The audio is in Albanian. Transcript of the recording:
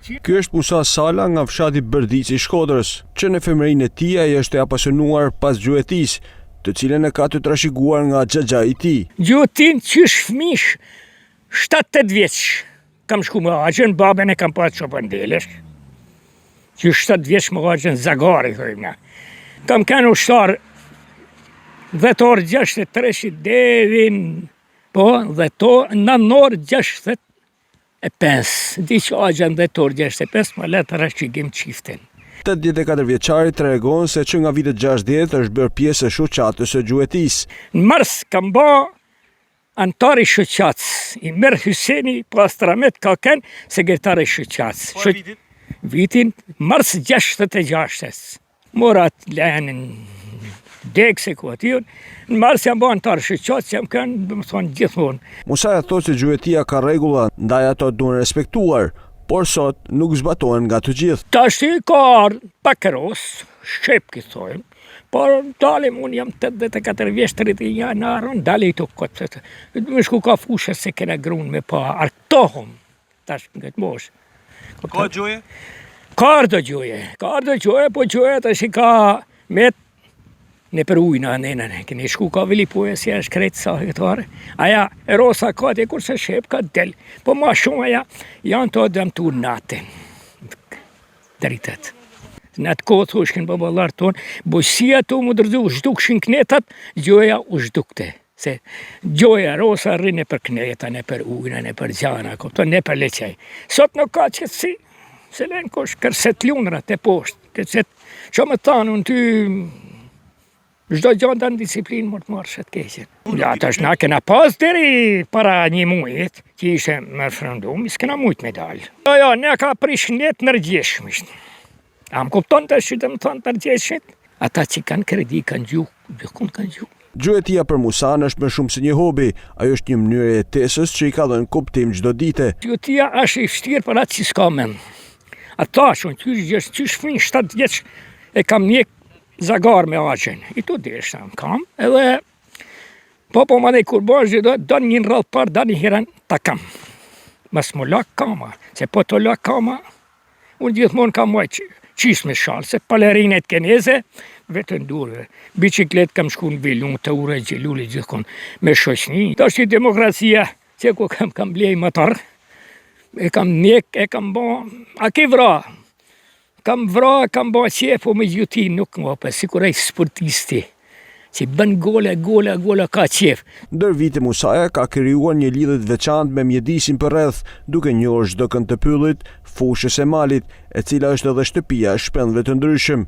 Ky është Musa Sala nga fshati Bërdici i Shkodrës, që në femërinë e tij ai është e apasionuar pas gjuetisë, të cilën e ka të trashëguar nga xhaxha i tij. Gjuetin qysh fëmish 7-8 vjeç. Kam shku me Axhen, babën e kam pasur çopandelesh. Që 7 vjeç me Axhen Zagari thojmë na. Kam kanë ushtar 10 orë 63 devin, po 10 orë 9 orë 65. Di që Axhen 10 orë 65, më letë rashqigim qiftin. 84 vjeçari tregon se që nga vitet 60 është bërë pjesë e shoqatës së gjuetisë. Në mars kam bë antari shoqatës, i merr Hyseni Pastramet ka kënë sekretari shoqatës. Vitin mars 66. Morat lenin dekse ku aty. Në mars jam bë antar shoqatës, jam kënë, do të thonë gjithmonë. Musa thotë se gjuetia ka rregulla, ndaj ato duhen respektuar, por sot nuk zbatohen nga të gjithë. Tash ka pakeros, shqip ki thojmë, por dalim, unë jam 84 vjeç, 31 janar, dali i të këtë. Më shku ka fushë se kena grunë me pa artohëm, tash në këtë moshë. Ka gjoje? Ka ardo gjoje, po gjoje tash i ka met në për ujna nënën, këni shku ka vili poje si është kretë sa hektare. Aja e rosa ka të kurse shep ka del, po ma shumë aja janë të dëmtu natën. Dritet. Në atë kohë thushkin babalar tonë, bojësia të më dërdu, zhdukshin knetat, gjoja u zhdukte. Se gjoja rosa rrinë për kneta, në për ujna, në për gjana, në për leqaj. Sot në ka qëtë si, se len kosh kërset lunra të poshtë, kërset, që më thanë në ty, çdo gjë ndan disiplinë më të marrë shet keqen. Ja, tash na kena pas deri para një mujit, që ishe me referendum, s'kena mujt me dalë. Jo, ne ka prish net nërgjeshmisht. Am kupton tash që të më thonë nërgjeshmit? Ata që kanë kredi, kanë gjuhë, kanë gjuhë. Gjuetia për Musan është më shumë se një hobi, ajo është një mënyrë e jetesës që i ka dhënë kuptim çdo dite. Gjuetia është i vështirë për atë që s'ka mend. Ata shon qysh fëmijë 7 vjeç e kam një Zagar me Axhen, i tu deshta më kam, edhe po ma nej kur bashkë do një rrallë parë, do një herën ta kam. Mas më lak kama, se po të lak kama, unë gjithmonë kam muaj qis me shalë, se palerinet keneze, vetë ndurve. Biciklet kam shku në vilun, të ure gjelluli gjithkon me shoqni. Ta është i demokracia, që ku kam blej motor, e kam nek, e kam bo, a ke vra? Kam vra, kam ba qepo me gjutin, nuk më për sikurej sportisti, që bën gola ka qef. Ndër vite Musaja ka krijuar një lidhje të veçantë me mjedisin për rreth, duke njohur çdo kënd të pyllit, fushës e malit, e cila është edhe shtëpia e shpendëve të ndryshëm.